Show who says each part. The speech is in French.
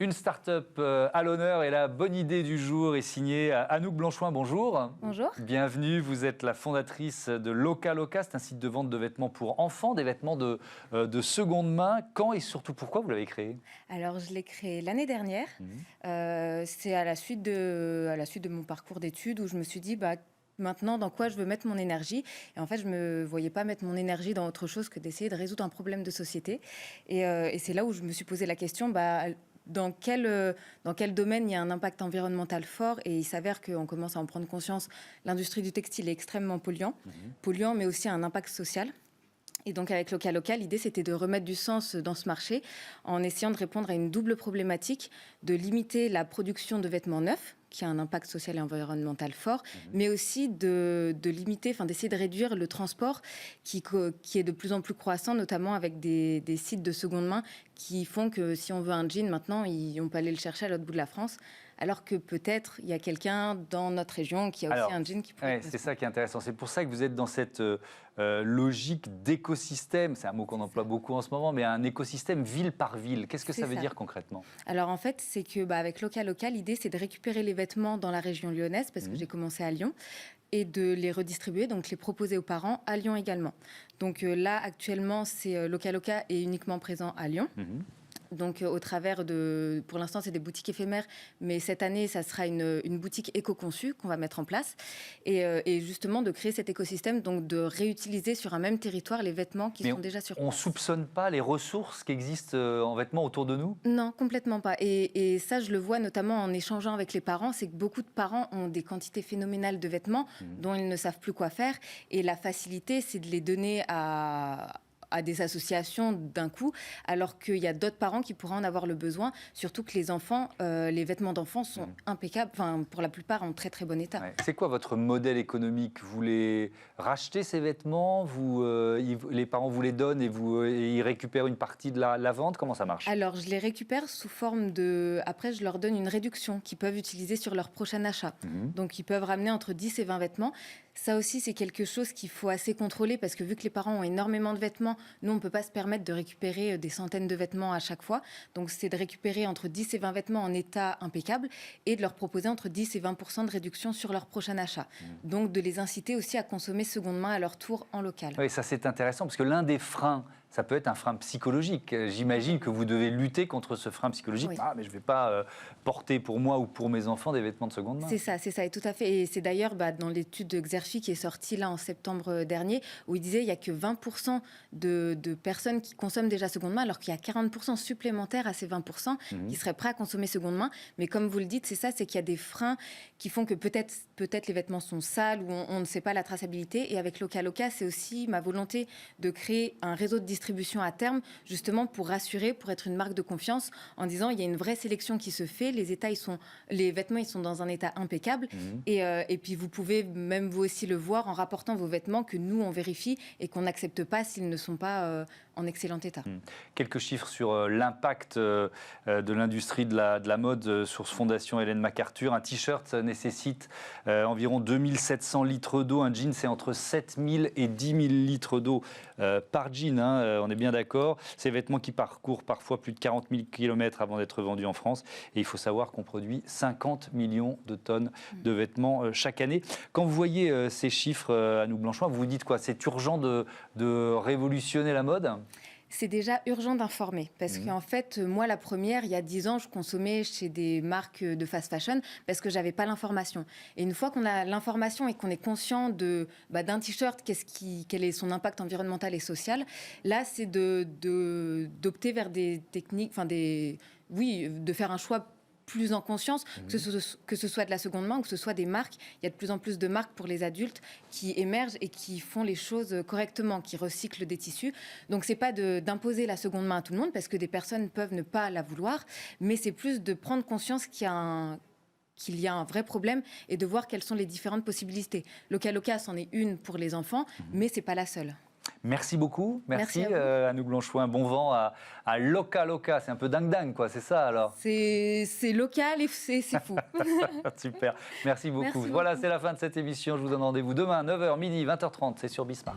Speaker 1: Une start-up à l'honneur et la bonne idée du jour est signée Anouk Blanchouin. Bonjour.
Speaker 2: Bonjour.
Speaker 1: Bienvenue, vous êtes la fondatrice de Loca Loca, c'est un site de vente de vêtements pour enfants, des vêtements de seconde main. Quand et surtout pourquoi vous l'avez créé?
Speaker 2: Alors, je l'ai créé l'année dernière. C'est à la suite de mon parcours d'études où je me suis dit, maintenant, dans quoi je veux mettre mon énergie. Et en fait, je ne me voyais pas mettre mon énergie dans autre chose que d'essayer de résoudre un problème de société. Et c'est là où je me suis posé la question, dans quel domaine il y a un impact environnemental fort. Et il s'avère qu'on commence à en prendre conscience. L'industrie du textile est extrêmement polluant, mais aussi a un impact social. Et donc avec Loca Loca, l'idée c'était de remettre du sens dans ce marché en essayant de répondre à une double problématique, de limiter la production de vêtements neufs, qui a un impact social et environnemental fort, mais aussi de limiter, d'essayer de réduire le transport qui est de plus en plus croissant, notamment avec des sites de seconde main qui font que si on veut un jean maintenant, on peut aller le chercher à l'autre bout de la France, alors que peut-être il y a quelqu'un dans notre région qui a aussi un jean qui pourrait...
Speaker 1: C'est ça qui est intéressant. C'est pour ça que vous êtes dans cette logique d'écosystème. C'est un mot qu'on emploie beaucoup en ce moment, mais un écosystème ville par ville. Qu'est-ce que ça veut dire concrètement?
Speaker 2: Alors en fait, c'est que avec Loca Loca, l'idée c'est de récupérer les vêtements dans la région lyonnaise, parce que j'ai commencé à Lyon, et de les redistribuer, donc les proposer aux parents à Lyon également. Donc là, actuellement, Loca Loca est uniquement présent à Lyon. Donc au travers pour l'instant c'est des boutiques éphémères, mais cette année ça sera une boutique éco-conçue qu'on va mettre en place et justement de créer cet écosystème, donc de réutiliser sur un même territoire les vêtements qui sont déjà sur place.
Speaker 1: On ne soupçonne pas les ressources qui existent en vêtements autour de nous?
Speaker 2: Non, complètement pas. Et ça je le vois notamment en échangeant avec les parents, c'est que beaucoup de parents ont des quantités phénoménales de vêtements dont ils ne savent plus quoi faire, et la facilité c'est de les donner à des associations d'un coup, alors qu'il y a d'autres parents qui pourraient en avoir le besoin, surtout que les enfants, les vêtements d'enfants sont impeccables, pour la plupart en très très bon état.
Speaker 1: Ouais. C'est quoi votre modèle économique? Vous les rachetez ces vêtements, les parents vous les donnent et ils récupèrent une partie de la vente? Comment ça marche?
Speaker 2: Alors je les récupère sous forme après je leur donne une réduction qu'ils peuvent utiliser sur leur prochain achat. Donc ils peuvent ramener entre 10 et 20 vêtements. Ça aussi c'est quelque chose qu'il faut assez contrôler, parce que vu que les parents ont énormément de vêtements, nous, on ne peut pas se permettre de récupérer des centaines de vêtements à chaque fois. Donc, c'est de récupérer entre 10 et 20 vêtements en état impeccable et de leur proposer entre 10 et 20% de réduction sur leur prochain achat. Donc, de les inciter aussi à consommer seconde main à leur tour en local.
Speaker 1: Oui, ça c'est intéressant, parce que l'un des freins, ça peut être un frein psychologique. J'imagine que vous devez lutter contre ce frein psychologique.
Speaker 2: Oui.
Speaker 1: Mais je ne vais pas porter pour moi ou pour mes enfants des vêtements de seconde main.
Speaker 2: C'est ça, et tout à fait. Et c'est d'ailleurs dans l'étude de Xerfi qui est sortie là en septembre dernier, où il disait qu'il n'y a que 20% de personnes qui consomment déjà seconde main, alors qu'il y a 40% supplémentaires à ces 20% qui seraient prêts à consommer seconde main. Mais comme vous le dites, c'est qu'il y a des freins qui font que peut-être les vêtements sont sales ou on ne sait pas la traçabilité. Et avec Loca Loca, c'est aussi ma volonté de créer un réseau de distribution à terme, justement pour rassurer, pour être une marque de confiance, en disant il y a une vraie sélection qui se fait, les vêtements ils sont dans un état impeccable, et puis vous pouvez même vous aussi le voir en rapportant vos vêtements que nous on vérifie et qu'on n'accepte pas s'ils ne sont pas en excellent état.
Speaker 1: Quelques chiffres sur l'impact de l'industrie de la mode sur Fondation Ellen MacArthur. Un t-shirt nécessite environ 2700 litres d'eau. Un jean, c'est entre 7000 et 10 000 litres d'eau par jean, on est bien d'accord. Ces vêtements qui parcourent parfois plus de 40 000 km avant d'être vendus en France. Et il faut savoir qu'on produit 50 millions de tonnes de vêtements chaque année. Quand vous voyez ces chiffres, Anouk Blanchouin, vous vous dites quoi? C'est urgent de révolutionner la mode?
Speaker 2: C'est déjà urgent d'informer, parce qu'en fait, moi, la première, il y a 10 ans, je consommais chez des marques de fast fashion parce que j'avais pas l'information. Et une fois qu'on a l'information et qu'on est conscient d'un t-shirt, quel est son impact environnemental et social, là, c'est d'opter vers des techniques, de faire un choix plus en conscience, que ce soit de la seconde main ou que ce soit des marques. Il y a de plus en plus de marques pour les adultes qui émergent et qui font les choses correctement, qui recyclent des tissus. Donc, c'est pas d'imposer la seconde main à tout le monde, parce que des personnes peuvent ne pas la vouloir, mais c'est plus de prendre conscience qu'il y a un vrai problème et de voir quelles sont les différentes possibilités. Loca Loca, c'en est une pour les enfants, mais c'est pas la seule.
Speaker 1: Merci beaucoup. Merci
Speaker 2: Anouk
Speaker 1: Blanchouin. Bon vent à Loca Loca. C'est un peu dingue, quoi. C'est ça, alors?
Speaker 2: C'est local et c'est fou.
Speaker 1: Super. Merci beaucoup. Voilà, c'est la fin de cette émission. Je vous donne rendez-vous demain, 9h, midi, 20h30. C'est sur Bismart.